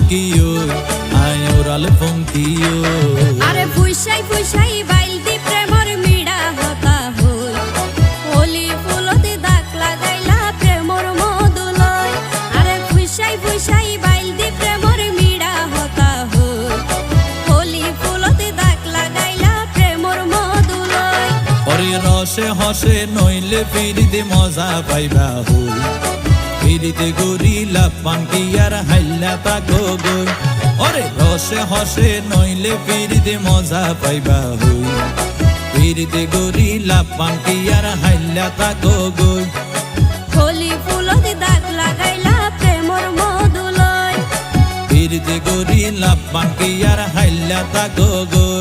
কিও আয় ওরাল ফঙ্কিও আরে ফুইসাই ফুইসাই বাইলতি প্রেমর মিড়া হতা হই হোলি ফুলতে দাগ লাগাইলা প্রেমর মধুলয় আরে ফুইসাই ফুইসাই বাইলতি প্রেমর মিড়া হতা হই হোলি ফুলতে দাগ লাগাইলা প্রেমর মধুলয় ওরে রসে হসে নইলে ফিরিতে মজা পাইবা হই ফিরিতে গরিলা পাঙ্কি আর হাইলা তাকো গই ওরে রসে হসে নইলে ফিরিতে মজা পাইবা হই ফিরিতে গরিলা পাঙ্কি আর হাইলা তাকো গই হোলি ফুলতে দাগ লাগাইলা প্রেমর মধুলয় ফিরিতে গরিলা পাঙ্কি আর হাইলা তাকো গই।